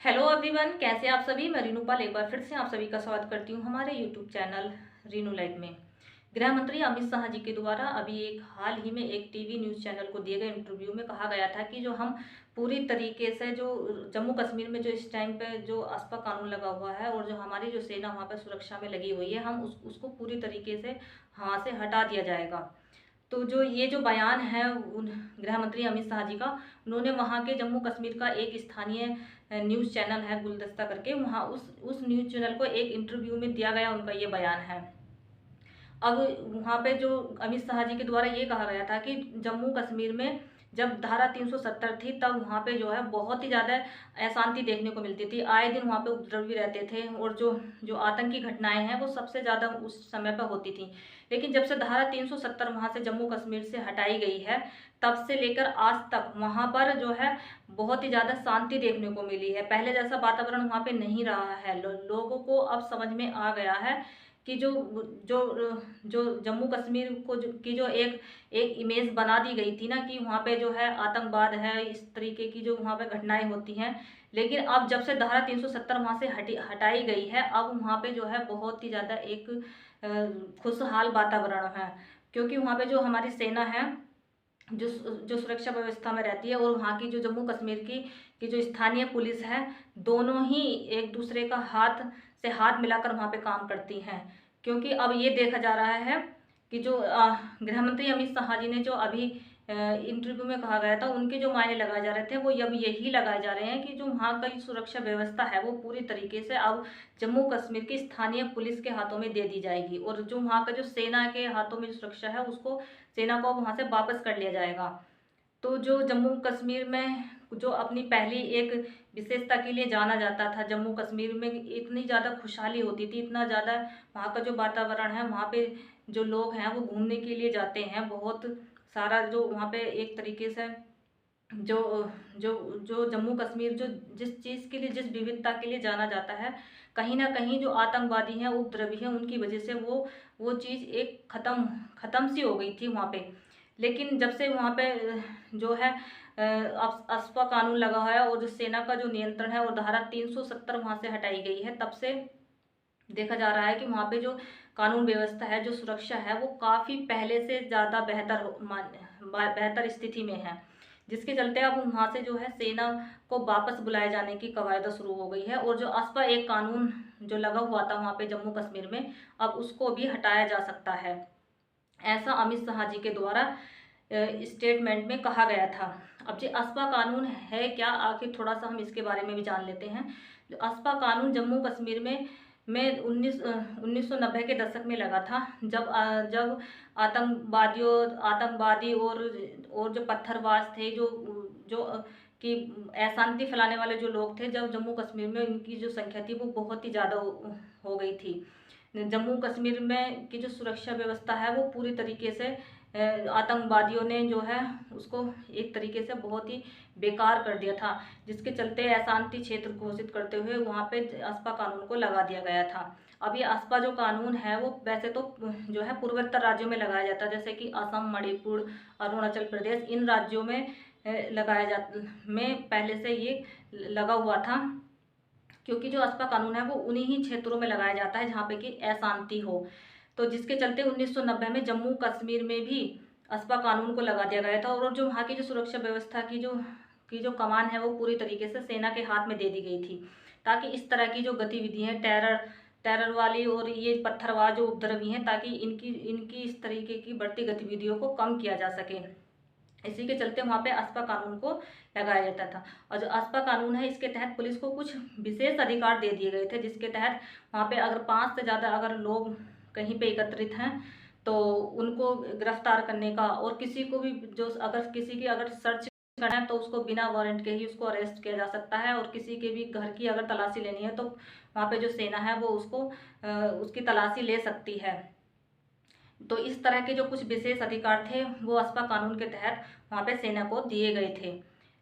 Hello everyone, कैसे आप सभी। मैं रीनू पाल एक बार फिर से आप सभी का स्वागत करती हूँ हमारे यूट्यूब चैनल रीनू लाइफ में। गृह मंत्री अमित शाह जी के द्वारा अभी एक हाल ही में एक टीवी न्यूज़ चैनल को दिए गए इंटरव्यू में कहा गया था कि जो हम पूरी तरीके से जो जम्मू कश्मीर में जो इस टाइम पे जो ASPA कानून लगा हुआ है और जो हमारी जो सेना वहाँ पर सुरक्षा में लगी हुई है, हम उसको पूरी तरीके से वहाँ से हटा दिया जाएगा। तो जो ये जो बयान है उन गृह मंत्री अमित शाह जी का, उन्होंने वहाँ के जम्मू कश्मीर का एक स्थानीय न्यूज़ चैनल है गुलदस्ता करके, वहाँ उस न्यूज़ चैनल को एक इंटरव्यू में दिया गया, उनका ये बयान है। अब वहाँ पे जो अमित शाह जी के द्वारा ये कहा गया था कि जम्मू कश्मीर में जब धारा 370 थी तब वहाँ पे जो है बहुत ही ज़्यादा अशांति देखने को मिलती थी। आए दिन वहाँ पे उपद्रव भी रहते थे और जो जो आतंकी घटनाएं हैं वो सबसे ज़्यादा उस समय पर होती थी। लेकिन जब से धारा 370 वहाँ से जम्मू कश्मीर से हटाई गई है, तब से लेकर आज तक वहाँ पर जो है बहुत ही ज़्यादा शांति देखने को मिली है। पहले जैसा वातावरण वहाँ पे नहीं रहा है। लोगों को अब समझ में आ गया है कि जो जो जो जम्मू कश्मीर को की जो एक एक इमेज बना दी गई थी ना, कि वहाँ पे जो है आतंकवाद है, इस तरीके की जो वहाँ पे घटनाएं होती हैं। लेकिन अब जब से धारा 370 वहाँ से हटाई गई है, अब वहाँ पे जो है बहुत ही ज़्यादा एक खुशहाल वातावरण है। क्योंकि वहाँ पे जो हमारी सेना है, जो जो सुरक्षा व्यवस्था में रहती है, और वहाँ की जो जम्मू कश्मीर की जो स्थानीय पुलिस है, दोनों ही एक दूसरे का हाथ से हाथ मिलाकर वहाँ पे काम करती हैं। क्योंकि अब ये देखा जा रहा है कि जो गृह मंत्री अमित शाह जी ने जो अभी इंटरव्यू में कहा गया था, उनके जो मायने लगाए जा रहे थे वो अब यही लगाए जा रहे हैं कि जो वहाँ का सुरक्षा व्यवस्था है वो पूरी तरीके से अब जम्मू कश्मीर की स्थानीय पुलिस के हाथों में दे दी जाएगी, और जो वहाँ का जो सेना के हाथों में जो सुरक्षा है उसको सेना को वहाँ से वापस कर लिया जाएगा। तो जो जम्मू कश्मीर में जो अपनी पहली एक विशेषता के लिए जाना जाता था, जम्मू कश्मीर में इतनी ज़्यादा खुशहाली होती थी, इतना ज़्यादा वहाँ का जो वातावरण है, वहाँ पे जो लोग हैं वो घूमने के लिए जाते हैं बहुत सारा। जो वहाँ पे एक तरीके से जो जो जो जम्मू कश्मीर जो जिस चीज़ के लिए, जिस विविधता के लिए जाना जाता है, कहीं ना कहीं जो आतंकवादी हैं, उपद्रवी हैं, उनकी वजह से वो चीज़ एक ख़त्म सी हो गई थी वहाँ पे। लेकिन जब से वहाँ पे जो है ASPA कानून लगा है और जो सेना का जो नियंत्रण है और धारा 370 वहाँ से हटाई गई है, तब से देखा जा रहा है कि वहाँ पे जो कानून व्यवस्था है, जो सुरक्षा है, वो काफ़ी पहले से ज़्यादा बेहतर स्थिति में है। जिसके चलते अब वहाँ से जो है सेना को वापस बुलाए जाने की कवायद शुरू हो गई है, और जो ASPA एक कानून जो लगा हुआ था वहाँ पे जम्मू कश्मीर में, अब उसको भी हटाया जा सकता है। ऐसा अमित शाह जी के द्वारा स्टेटमेंट में कहा गया था। अब जो ASPA कानून है क्या, आखिर थोड़ा सा हम इसके बारे में भी जान लेते हैं। जो ASPA कानून जम्मू कश्मीर में 1990 के दशक में लगा था, जब आतंकवादी और जो पत्थरबाज थे, जो जो कि अशांति फैलाने वाले जो लोग थे, जब जम्मू कश्मीर में इनकी जो संख्या थी वो बहुत ही ज़्यादा हो गई थी। जम्मू कश्मीर में की जो सुरक्षा व्यवस्था है वो पूरी तरीके से आतंकवादियों ने जो है उसको एक तरीके से बहुत ही बेकार कर दिया था, जिसके चलते अशांति क्षेत्र घोषित करते हुए वहाँ पे ASPA कानून को लगा दिया गया था। अब ये ASPA जो कानून है वो वैसे तो जो है पूर्वोत्तर राज्यों में लगाया जाता है, जैसे कि असम, मणिपुर, अरुणाचल प्रदेश, इन राज्यों में लगाया जा में पहले से ये लगा हुआ था। क्योंकि जो ASPA कानून है वो उन्हीं ही क्षेत्रों में लगाया जाता है जहाँ पे कि अशांति हो। तो जिसके चलते 1990 में जम्मू कश्मीर में भी ASPA कानून को लगा दिया गया था, और जो वहाँ की जो सुरक्षा व्यवस्था की जो कमान है वो पूरी तरीके से सेना के हाथ में दे दी गई थी, ताकि इस तरह की जो गतिविधियाँ टेरर वाली और ये पत्थरबाज जो उपद्रवी हैं, ताकि इनकी इनकी इस तरीके की बढ़ती गतिविधियों को कम किया जा सके। इसी के चलते वहाँ पे ASPA कानून को लगाया जाता था। और जो ASPA कानून है, इसके तहत पुलिस को कुछ विशेष अधिकार दे दिए गए थे, जिसके तहत वहाँ पे अगर 5 से ज़्यादा अगर लोग कहीं पे एकत्रित हैं तो उनको गिरफ्तार करने का, और किसी को भी जो अगर किसी की अगर सर्च करना है तो उसको बिना वारंट के ही उसको अरेस्ट किया जा सकता है, और किसी के भी घर की अगर तलाशी लेनी है तो वहाँ पे जो सेना है वो उसको उसकी तलाशी ले सकती है। तो इस तरह के जो कुछ विशेष अधिकार थे वो ASPA कानून के तहत वहाँ पे सेना को दिए गए थे।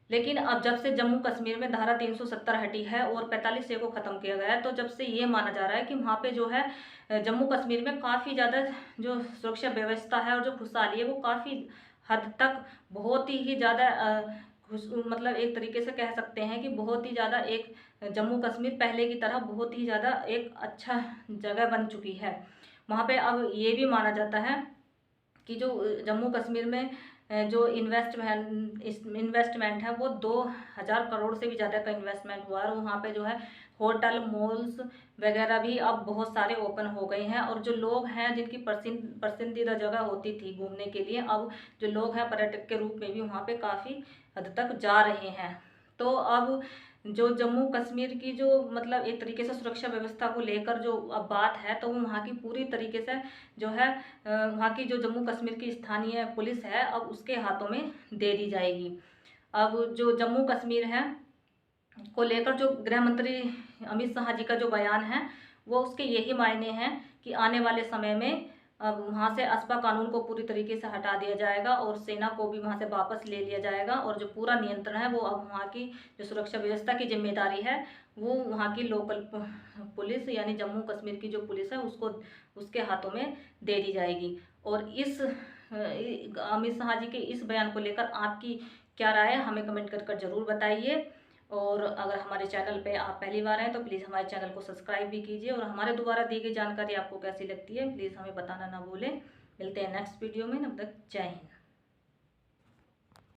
लेकिन अब जब से जम्मू कश्मीर में धारा 370 हटी है और 45A को ख़त्म किया गया है, तो जब से ये माना जा रहा है कि वहाँ पे जो है जम्मू कश्मीर में काफ़ी ज़्यादा जो सुरक्षा व्यवस्था है और जो खुशहाली है वो काफ़ी हद तक बहुत ही ज़्यादा मतलब एक तरीके से कह सकते हैं कि बहुत ही ज़्यादा एक जम्मू कश्मीर पहले की तरह बहुत ही ज़्यादा एक अच्छा जगह बन चुकी है। वहाँ पे अब ये भी माना जाता है कि जो जम्मू कश्मीर में जो इन्वेस्टमेंट है वो 2000 करोड़ से भी ज़्यादा का इन्वेस्टमेंट हुआ है। और वहाँ पे जो है होटल मॉल्स वगैरह भी अब बहुत सारे ओपन हो गए हैं। और जो लोग हैं जिनकी पसंदीदा जगह होती थी घूमने के लिए, अब जो लोग हैं पर्यटक के रूप में भी वहाँ पे काफ़ी हद तक जा रहे हैं। तो अब जो जम्मू कश्मीर की जो मतलब एक तरीके से सुरक्षा व्यवस्था को लेकर जो अब बात है, तो वो वहाँ की पूरी तरीके से जो है वहाँ की जो जम्मू कश्मीर की स्थानीय पुलिस है अब उसके हाथों में दे दी जाएगी। अब जो जम्मू कश्मीर है को लेकर जो गृह मंत्री अमित शाह जी का जो बयान है वो उसके यही मायने हैं कि आने वाले समय में अब वहाँ से अस्पा कानून को पूरी तरीके से हटा दिया जाएगा और सेना को भी वहाँ से वापस ले लिया जाएगा। और जो पूरा नियंत्रण है वो अब वहाँ की जो सुरक्षा व्यवस्था की जिम्मेदारी है वो वहाँ की लोकल पुलिस यानी जम्मू कश्मीर की जो पुलिस है उसको उसके हाथों में दे दी जाएगी। और इस अमित शाह जी के इस बयान को लेकर आपकी क्या राय है हमें कमेंट कर ज़रूर बताइए। और अगर हमारे चैनल पे आप पहली बार हैं तो प्लीज़ हमारे चैनल को सब्सक्राइब भी कीजिए। और हमारे द्वारा दी गई जानकारी आपको कैसी लगती है प्लीज़ हमें बताना ना भूलें। मिलते हैं नेक्स्ट वीडियो में, तब तक जय हिंद।